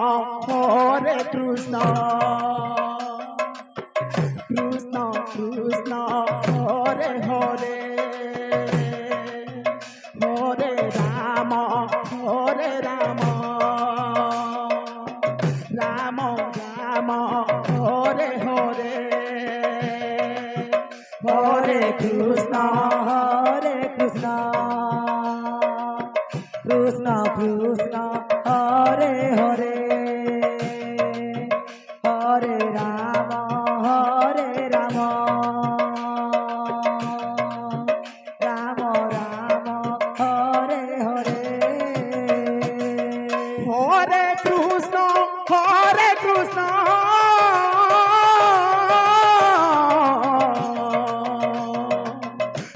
Hare Krishna, Krishna Krishna, Hare Hare, Hare Rama, Hare Rama, Rama Rama, Hare Hare, Hare Krishna, Hare Krishna, Krishna Krishna, Hare Hare, Hare Rama, Hare Rama, Rama Rama, Hare Hare, Hare Krishna, Hare Krishna,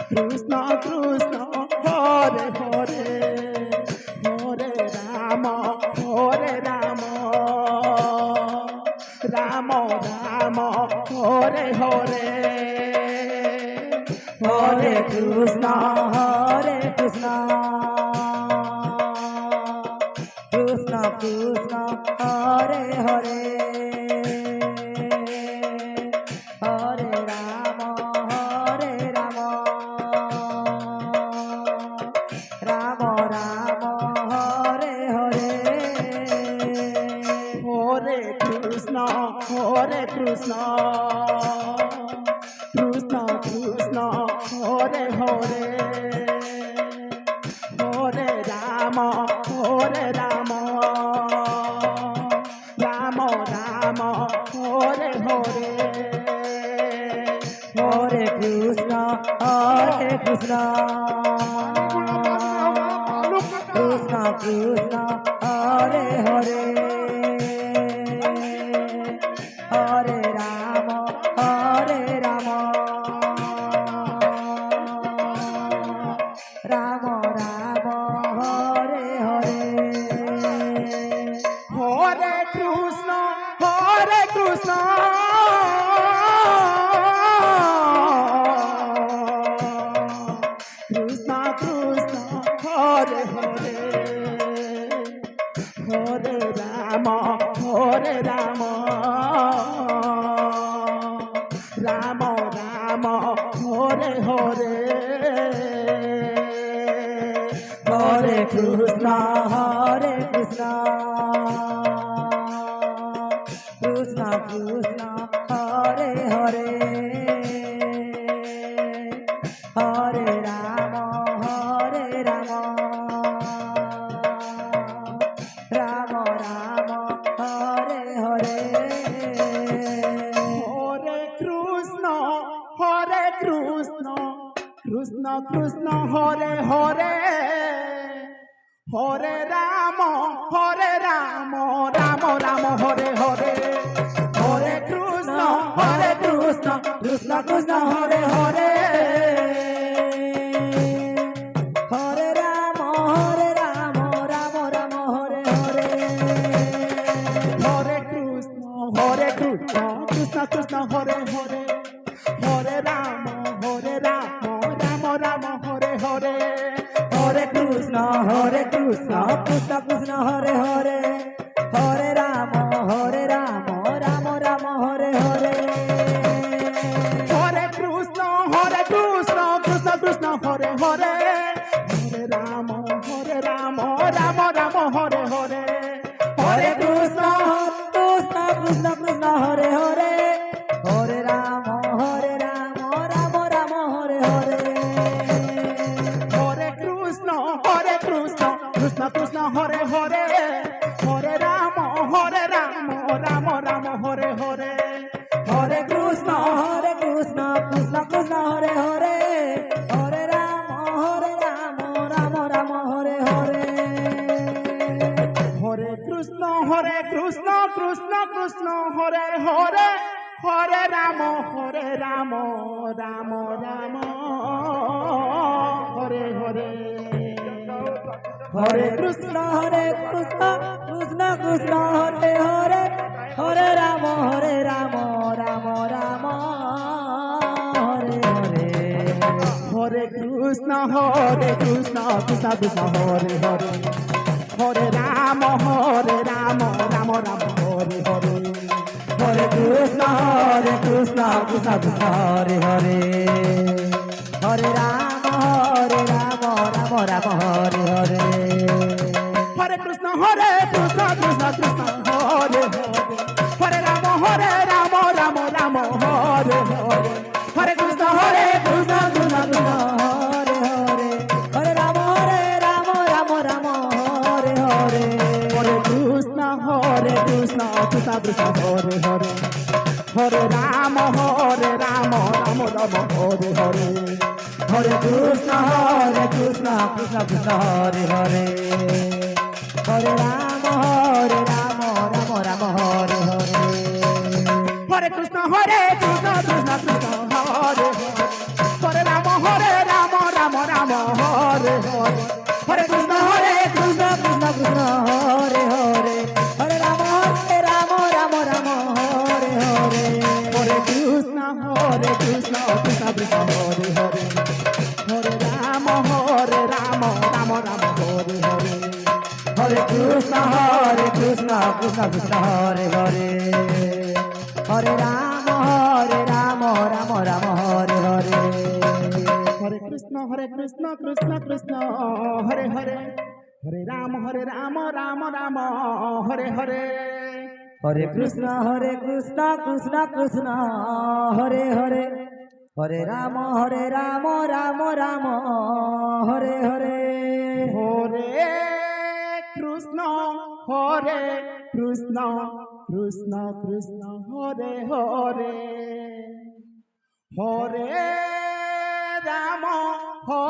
Krishna Krishna, Hare Hare, Hare Rama, Hare Rama, Rama Rama, Hare Hare, Hare Krishna, Hare Krishna, Krishna Krishna, Hare Hare, Hare Rama, Hare Rama, Rama Rama, Hare Hare, Hare Krishna, Hare Krishna, Krishna Krishna, Hare Hare, Hare Rama, Hare Rama, Rama Rama, Hare Hare, Hare Krishna, Hare Krishna, Krishna Krishna, Hare Hare, Hare Rama, Hare Rama, Rama Rama, Hare Hare, Hare Krishna, Hare Krishna, Krishna Krishna, Hare Hare, Hare Rama, Hare Rama, Rama Rama, Hare Hare, Hare Krishna, Hare Krishna, Krishna Krishna, Hare Hare, Hare Rama, Hare Rama, Rama Rama, Hare Hare, Hare Krishna, Hare Krishna, Krishna Krishna, Hare Hare, Hare Rama, Hare Rama, Rama Rama, Hare Hare, Hare Krishna, Krishna Krishna, Hare Hare, Hare Rama, Hare Rama, Rama Rama, Hare Hare, Hare Krishna, Krishna Krishna, Hare Hare, Hare Rama, Rama Rama, Hare Hare, Hare Krishna, Krishna Krishna, Hare Hare, Hare Rama, Rama Rama, Hare Hare, Hare Krishna, Krishna Krishna, Hare Hare, Hare Rama, Rama Rama, Hare Hare, Hare Krishna, Krishna Krishna, Hare Hare, Hare Rama, Rama Rama, Hare Hare, Hare Krishna, Krishna Krishna, Hare Hare, Hare Rama, Rama Rama, Hare Hare, Hare Krishna, Krishna Krishna, Hare Hare, Hare Rama, Rama Rama, Hare Hare, Hare Krishna, Krishna Krishna, Hare Hare, Hare Rama, Rama Rama, Hare Hare, Hare Krishna, Krishna Krishna, Hare Hare, Hare Rama, Rama Rama, Hare Hare, Hare Krishna, Krishna Krishna, Hare Hare, Hare Rama, Ram Ram Ram Hare Hare Hare Krishna Krishna Krishna Hare Hare Hare Ram Ram Ram Hare Hare Hare Krishna Krishna Krishna Hare Hare Hare Ram Ram Ram Hare Hare Hare Krishna Krishna Krishna Krishna Hare Hare Hare Ram Ram Ram Hare Hare Hare Krishna Krishna Krishna Hare Hare Hare Ram Ram Ram Hare Hare Hare Krishna Krishna Krishna Hare Hare Hare Ram Ram Ram Hare Hare Hare Krishna Krishna Krishna Hare Hare Ram Ram Ram Hare Hare Hare Krishna Krishna Krishna Krishna Hare Hare Hare Ram Ram Ram Hare Hare Hare Krishna Krishna Krishna Hare Hare Hare Ram Ram Ram Hare Hare Hare Krishna Krishna Krishna Hare Hare Hare Ram Ram Ram Hare Hare Hare Krishna Krishna Krishna Hare Hare Hare Ram Ram Ram Hare Hare Hare Krishna Krishna Krishna Hare Hare Hare Ram Ram Ram Hare Hare Hare Krishna Krishna Krishna Krishna Hare Hare Hare Ram Hare